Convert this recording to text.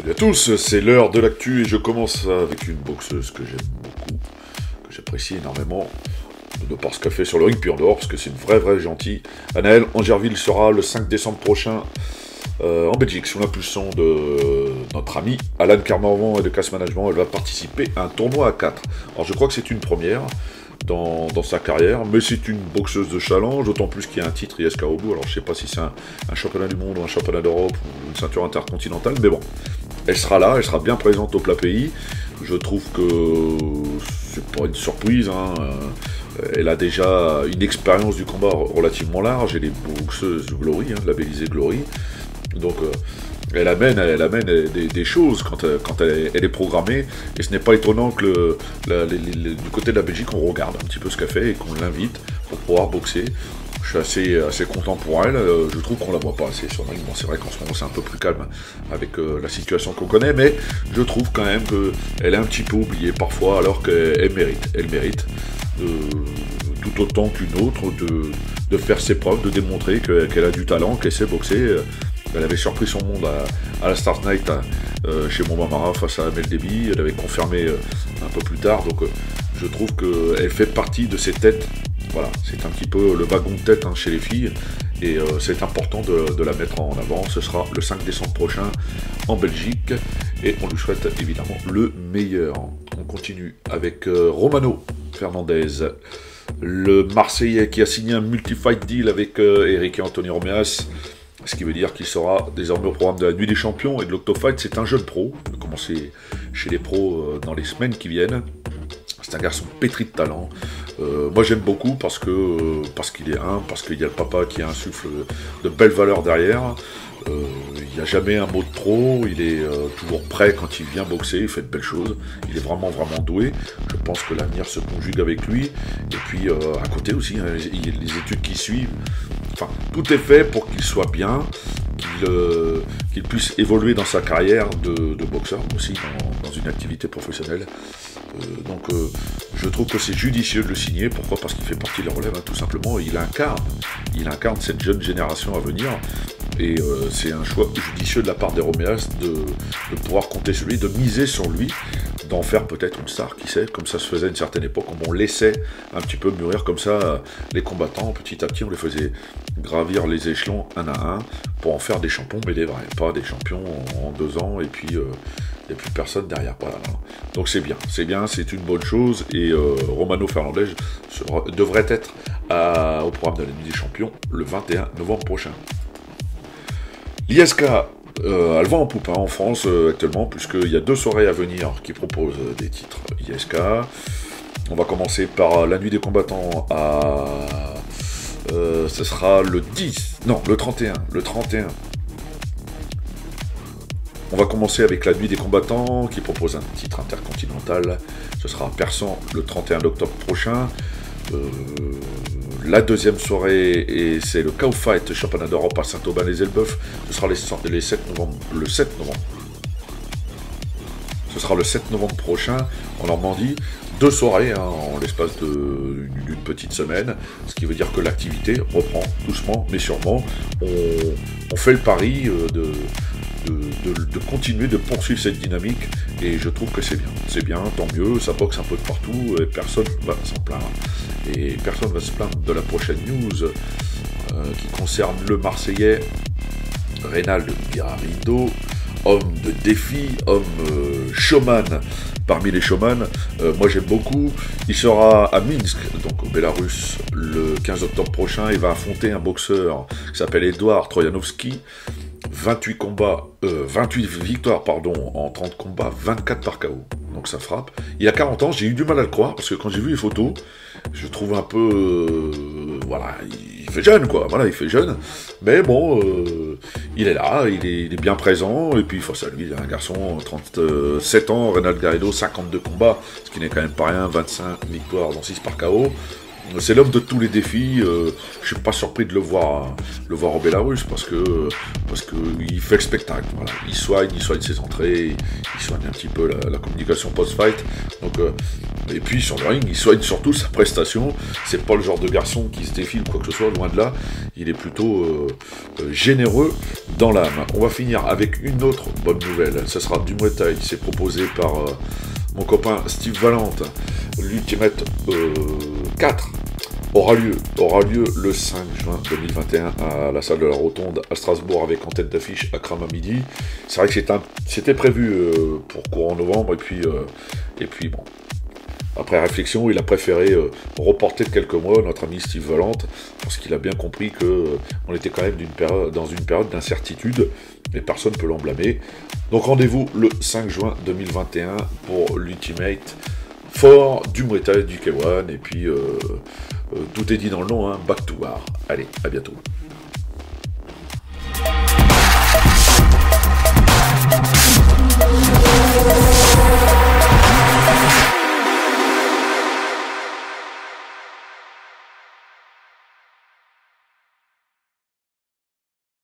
Salut à tous, c'est l'heure de l'actu et je commence avec une boxeuse que j'aime beaucoup, que j'apprécie énormément, de par ce qu'elle fait sur le ring, puis en dehors, parce que c'est une vraie gentille. Anaëlle Angerville sera le 5 décembre prochain en Belgique, sous l'impulsion de notre ami Alan Carmarvon et de Casse Management. Elle va participer à un tournoi à 4. Alors je crois que c'est une première dans sa carrière, mais c'est une boxeuse de challenge, d'autant plus qu'il y a un titre ISK au bout. Alors je sais pas si c'est un championnat du monde ou un championnat d'Europe ou une ceinture intercontinentale, mais bon, elle sera là, elle sera bien présente au plat pays. Je trouve que c'est pas une surprise, hein. Elle a déjà une expérience du combat relativement large, elle est boxeuse Glory, hein, labellisée Glory, donc elle amène des choses quand elle est programmée, et ce n'est pas étonnant que du côté de la Belgique, on regarde un petit peu ce qu'elle fait et qu'on l'invite pour pouvoir boxer. Je suis assez content pour elle, je trouve qu'on la voit pas assez sur le ring. Bon, c'est vrai qu'en ce moment c'est un peu plus calme avec la situation qu'on connaît, mais je trouve quand même qu'elle est un petit peu oubliée parfois, alors qu'elle mérite. Elle mérite tout autant qu'une autre de faire ses preuves, de démontrer qu'elle a du talent, qu'elle sait boxer. Elle avait surpris son monde à la Start Night chez Montbamara face à Amel Déby. Elle avait confirmé un peu plus tard, donc je trouve qu'elle fait partie de ces têtes. Voilà, c'est un petit peu le wagon de tête, hein, chez les filles, et c'est important de la mettre en avant. Ce sera le 5 décembre prochain en Belgique, et on lui souhaite évidemment le meilleur. On continue avec Romano Fernandez, le Marseillais qui a signé un multi-fight deal avec Eric et Anthony Romeas, ce qui veut dire qu'il sera désormais au programme de la Nuit des Champions et de l'Octofight. C'est un jeune pro, il va commencer chez les pros dans les semaines qui viennent. C'est un garçon pétri de talent. Moi j'aime beaucoup parce qu'il est parce qu'il y a le papa qui insuffle de belles valeurs derrière. Il n'y a jamais un mot de trop, il est toujours prêt quand il vient boxer, il fait de belles choses, il est vraiment doué. Je pense que l'avenir se conjugue avec lui, et puis à côté aussi, hein, les études qui suivent, enfin tout est fait pour qu'il soit bien, qu'il puisse évoluer dans sa carrière de boxeur aussi, dans une activité professionnelle. Donc je trouve que c'est judicieux de le signer. Pourquoi? Parce qu'il fait partie de la relève, hein, tout simplement. Il incarne cette jeune génération à venir, et c'est un choix judicieux de la part des Romeas de pouvoir compter sur lui, de miser sur lui, d'en faire peut-être une star, qui sait, comme ça se faisait à une certaine époque, comme on laissait un petit peu mûrir comme ça les combattants, petit à petit on les faisait gravir les échelons un à un pour en faire des champions, mais des vrais, pas des champions en 2 ans et puis il n'y a plus personne derrière. Voilà. Donc c'est bien, c'est une bonne chose, et Romano Fernandez devrait être au programme de la Nuit des Champions le 21 novembre prochain. L'ISK, elle va en poupe, hein, en France actuellement, puisqu'il y a 2 soirées à venir qui proposent des titres ISK. On va commencer par la Nuit des Combattants ce sera le 31. On va commencer avec la Nuit des Combattants qui propose un titre intercontinental. Ce sera à Persan le 31 octobre prochain. La deuxième soirée, et c'est le Cow Fight championnat d'Europe à Saint-Aubin-les-Elbeuf. Ce sera le 7 novembre. Ce sera le 7 novembre prochain en Normandie. 2 soirées, hein, en l'espace d'une petite semaine, ce qui veut dire que l'activité reprend doucement mais sûrement. On fait le pari de continuer, de poursuivre cette dynamique, et je trouve que c'est bien. C'est bien, tant mieux, ça boxe un peu de partout, et personne va s'en plaindre. Et personne va se plaindre de la prochaine news qui concerne le Marseillais Reynald Guerrarido, homme de défi, homme showman parmi les showman. Moi j'aime beaucoup. Il sera à Minsk, donc au Bélarus, le 15 octobre prochain. Il va affronter un boxeur qui s'appelle Edouard Troyanovski. 28 victoires en 30 combats, 24 par KO. Donc ça frappe. Il a 40 ans, j'ai eu du mal à le croire, parce que quand j'ai vu les photos, je trouve un peu... voilà, il fait jeune, quoi. Voilà, il fait jeune. Mais bon, il est là, il est bien présent, et puis face à lui, il a un garçon, 37 ans, Reynald Garrido, 52 combats, ce qui n'est quand même pas rien, 25 victoires dans 6 par KO. C'est l'homme de tous les défis. Je suis pas surpris de le voir au Bélarus, parce que il fait le spectacle. Voilà. Il soigne ses entrées, il soigne un petit peu la communication post-fight. Donc Et puis sur le ring, il soigne surtout sa prestation. C'est pas le genre de garçon qui se défile quoi que ce soit, loin de là. Il est plutôt généreux dans l'âme. On va finir avec une autre bonne nouvelle. Ce sera du Muay Thai. C'est proposé par mon copain Steve Valente. L'Ultimate 4 aura lieu le 5 juin 2021 à la salle de la Rotonde à Strasbourg avec en tête d'affiche Akram à midi. C'est vrai que c'était prévu pour courant novembre et puis bon. Après réflexion, il a préféré reporter de quelques mois notre ami Steve Valente, parce qu'il a bien compris qu'on était quand même dans une période d'incertitude, et personne ne peut l'en blâmer. Donc rendez-vous le 5 juin 2021 pour l'Ultimate fort du Muay Thai, du K1, et puis tout est dit dans le nom, hein, Back to War. Allez, à bientôt.